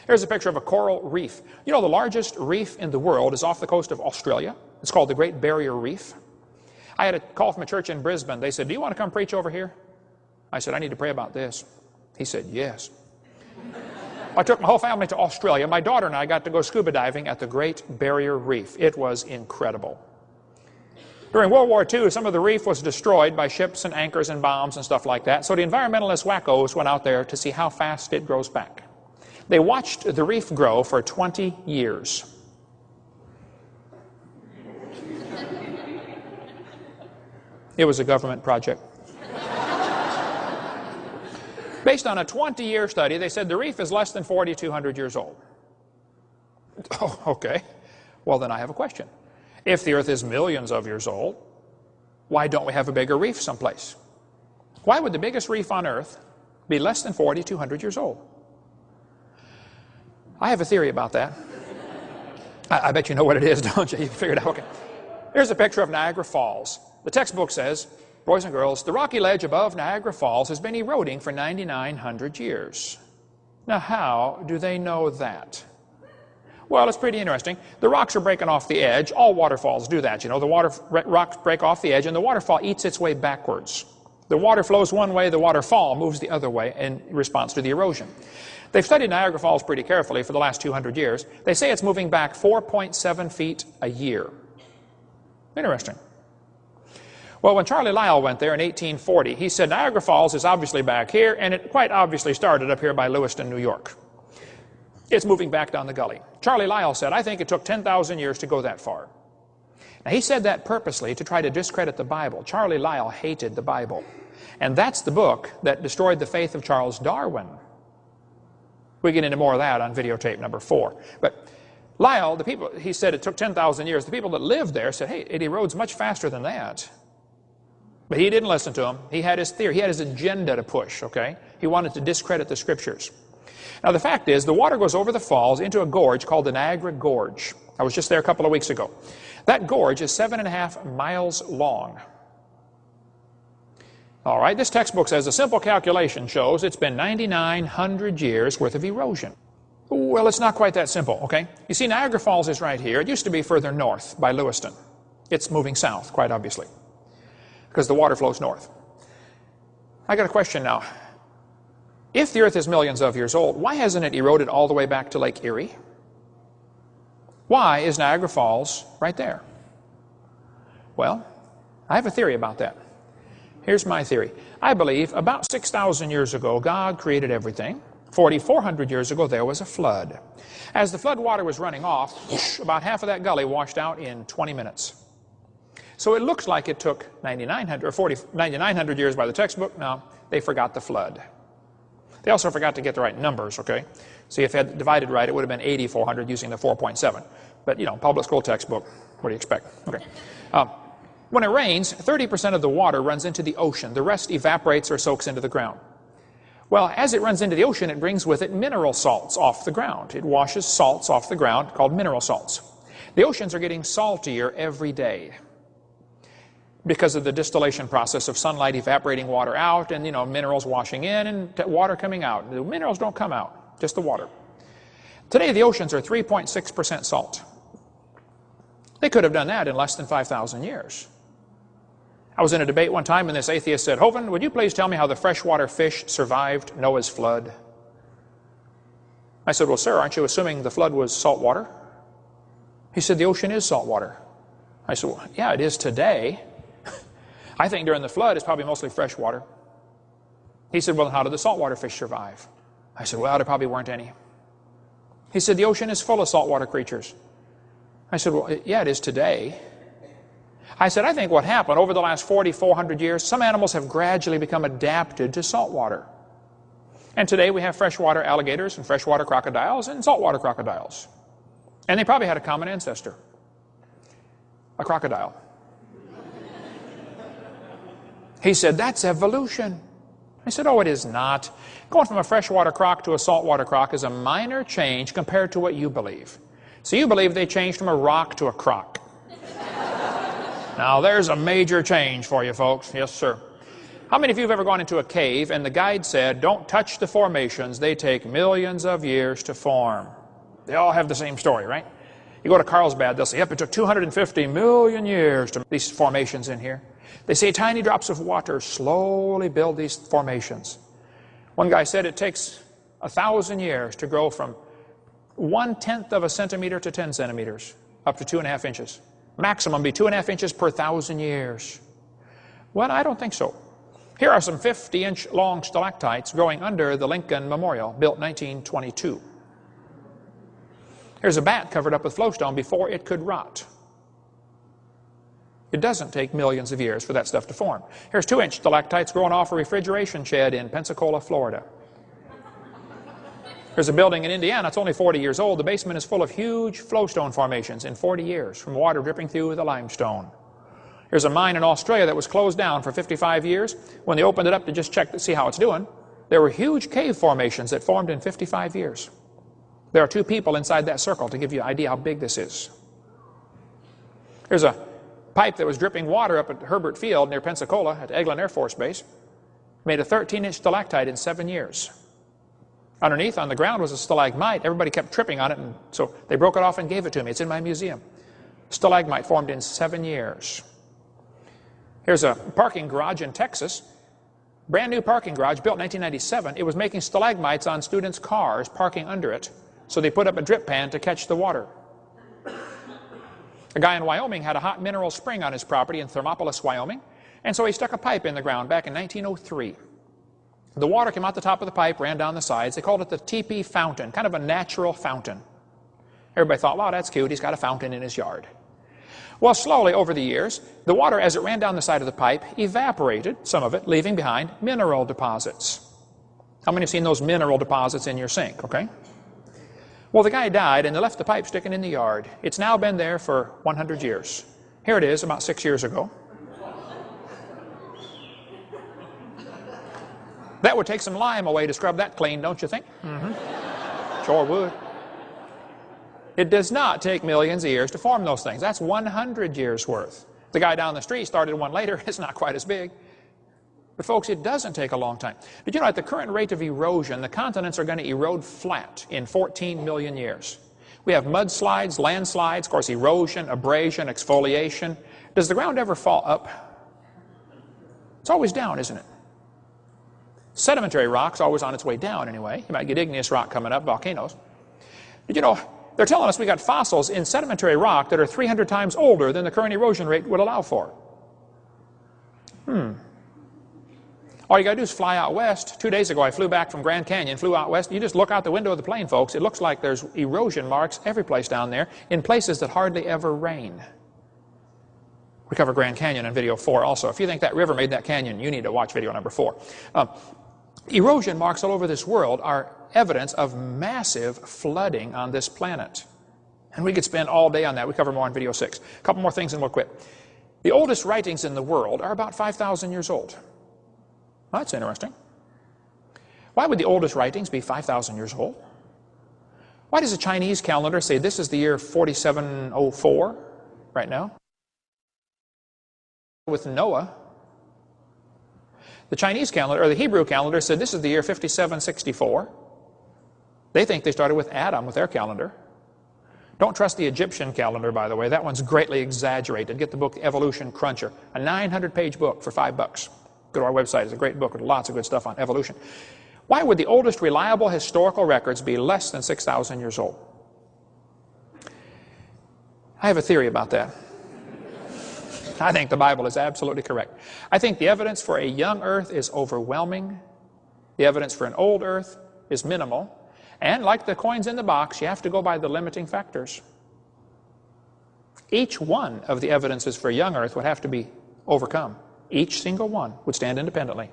Here's a picture of a coral reef. You know, the largest reef in the world is off the coast of Australia. It's called the Great Barrier Reef. I had a call from a church in Brisbane. They said, do you want to come preach over here? I said, I need to pray about this. He said, yes. I took my whole family to Australia. My daughter and I got to go scuba diving at the Great Barrier Reef. It was incredible. During World War II, some of the reef was destroyed by ships and anchors and bombs and stuff like that. So the environmentalist wackos went out there to see how fast it grows back. They watched the reef grow for 20 years. It was a government project. Based on a 20-year study, they said the reef is less than 4,200 years old. Oh, okay. Well, then I have a question. If the earth is millions of years old, why don't we have a bigger reef someplace? Why would the biggest reef on earth be less than 4,200 years old? I have a theory about that. I bet you know what it is, don't you? You figured it out. Okay. Here's a picture of Niagara Falls. The textbook says, boys and girls, the rocky ledge above Niagara Falls has been eroding for 9,900 years. Now, how do they know that? Well, it's pretty interesting. The rocks are breaking off the edge. All waterfalls do that, you know. The rocks break off the edge, and the waterfall eats its way backwards. The water flows one way, the waterfall moves the other way in response to the erosion. They've studied Niagara Falls pretty carefully for the last 200 years. They say it's moving back 4.7 feet a year. Interesting. Well, when Charlie Lyell went there in 1840, he said Niagara Falls is obviously back here, and it quite obviously started up here by Lewiston, New York. It's moving back down the gully. Charlie Lyell said, I think it took 10,000 years to go that far. Now, he said that purposely to try to discredit the Bible. Charlie Lyell hated the Bible. And that's the book that destroyed the faith of Charles Darwin. We get into more of that on videotape number 4. But Lyell, the people, he said it took 10,000 years. The people that lived there said, hey, it erodes much faster than that. But he didn't listen to him. He had his theory. He had his agenda to push, okay? He wanted to discredit the scriptures. Now, the fact is, the water goes over the falls into a gorge called the Niagara Gorge. I was just there a couple of weeks ago. That gorge is 7.5 miles long. All right, this textbook says a simple calculation shows it's been 9,900 years worth of erosion. Well, it's not quite that simple, okay? You see, Niagara Falls is right here. It used to be further north by Lewiston. It's moving south, quite obviously, because the water flows north. I got a question now. If the earth is millions of years old, why hasn't it eroded all the way back to Lake Erie? Why is Niagara Falls right there? Well, I have a theory about that. Here's my theory. I believe about 6,000 years ago, God created everything. 4,400 years ago, there was a flood. As the flood water was running off, about half of that gully washed out in 20 minutes. So it looks like it took 9,900 years by the textbook. Now, they forgot the flood. They also forgot to get the right numbers, okay? See, if they had divided right, it would have been 8,400 using the 4.7. But, you know, public school textbook, what do you expect? Okay. When it rains, 30% of the water runs into the ocean. The rest evaporates or soaks into the ground. Well, as it runs into the ocean, it brings with it mineral salts off the ground. It washes salts off the ground called mineral salts. The oceans are getting saltier every day because of the distillation process of sunlight evaporating water out and, you know, minerals washing in and water coming out. The minerals don't come out, just the water. Today, the oceans are 3.6% salt. They could have done that in less than 5,000 years. I was in a debate one time and this atheist said, Hovind, would you please tell me how the freshwater fish survived Noah's flood? I said, well, sir, aren't you assuming the flood was salt water? He said, the ocean is salt water. I said, well, yeah, it is today. I think during the flood it's probably mostly fresh water. He said, well, how did the saltwater fish survive? I said, well, there probably weren't any. He said, the ocean is full of saltwater creatures. I said, well, yeah, it is today. I said, I think what happened over the last 4,400 years, some animals have gradually become adapted to salt water. And today we have freshwater alligators and freshwater crocodiles and saltwater crocodiles. And they probably had a common ancestor, a crocodile. He said, that's evolution. I said, oh, it is not. Going from a freshwater croc to a saltwater croc is a minor change compared to what you believe. So you believe they changed from a rock to a croc. Now, there's a major change for you folks. Yes, sir. How many of you have ever gone into a cave and the guide said, don't touch the formations, they take millions of years to form? They all have the same story, right? You go to Carlsbad, they'll say, yep, it took 250 million years to these formations in here. They say tiny drops of water slowly build these formations. One guy said it takes 1,000 years to grow from 1/10 of a centimeter to 10 centimeters, up to 2.5 inches. Maximum be 2.5 inches per 1,000 years. Well, I don't think so. Here are some 50-inch long stalactites growing under the Lincoln Memorial, built 1922. Here's a bat covered up with flowstone before it could rot. It doesn't take millions of years for that stuff to form. Here's 2-inch stalactites growing off a refrigeration shed in Pensacola, Florida. Here's a building in Indiana. It's only 40 years old. The basement is full of huge flowstone formations in 40 years from water dripping through the limestone. Here's a mine in Australia that was closed down for 55 years. When they opened it up to just check to see how it's doing, there were huge cave formations that formed in 55 years. There are 2 people inside that circle to give you an idea how big this is. Here's a pipe that was dripping water up at Herbert Field near Pensacola at Eglin Air Force Base. Made a 13-inch stalactite in 7 years. Underneath on the ground was a stalagmite. Everybody kept tripping on it, and so they broke it off and gave it to me. It's in my museum. Stalagmite formed in 7 years. Here's a parking garage in Texas. Brand new parking garage, built in 1997. It was making stalagmites on students' cars parking under it. So they put up a drip pan to catch the water. A guy in Wyoming had a hot mineral spring on his property in Thermopolis, Wyoming. And so he stuck a pipe in the ground back in 1903. The water came out the top of the pipe, ran down the sides. They called it the teepee fountain, kind of a natural fountain. Everybody thought, wow, that's cute. He's got a fountain in his yard. Well, slowly over the years, the water, as it ran down the side of the pipe, evaporated, some of it, leaving behind mineral deposits. How many have seen those mineral deposits in your sink, okay? Well, the guy died, and they left the pipe sticking in the yard. It's now been there for 100 years. Here it is, about 6 years ago. That would take some lime away to scrub that clean, don't you think? Mm-hmm. Sure would. It does not take millions of years to form those things. That's 100 years worth. The guy down the street started one later. It's not quite as big. But folks, it doesn't take a long time. Did you know at the current rate of erosion, the continents are going to erode flat in 14 million years? We have mudslides, landslides, of course, erosion, abrasion, exfoliation. Does the ground ever fall up? It's always down, isn't it? Sedimentary rock's always on its way down anyway. You might get igneous rock coming up, volcanoes. Did you know they're telling us we got fossils in sedimentary rock that are 300 times older than the current erosion rate would allow for? All you got to do is fly out west. 2 days ago I flew back from Grand Canyon, flew out west. You just look out the window of the plane, folks. It looks like there's erosion marks every place down there in places that hardly ever rain. We cover Grand Canyon in video 4 also. If you think that river made that canyon, you need to watch video number 4. Erosion marks all over this world are evidence of massive flooding on this planet. And we could spend all day on that. We cover more in video 6. A couple more things and we'll quit. The oldest writings in the world are about 5,000 years old. Well, that's interesting. Why would the oldest writings be 5,000 years old? Why does the Chinese calendar say this is the year 4704 right now? With Noah. The Chinese calendar, or the Hebrew calendar, said this is the year 5764. They think they started with Adam with their calendar. Don't trust the Egyptian calendar, by the way. That one's greatly exaggerated. Get the book Evolution Cruncher, a 900-page book for $5. Go to our website. It's a great book with lots of good stuff on evolution. Why would the oldest reliable historical records be less than 6,000 years old? I have a theory about that. I think the Bible is absolutely correct. I think the evidence for a young earth is overwhelming. The evidence for an old earth is minimal. And like the coins in the box, you have to go by the limiting factors. Each one of the evidences for a young earth would have to be overcome. Each single one would stand independently.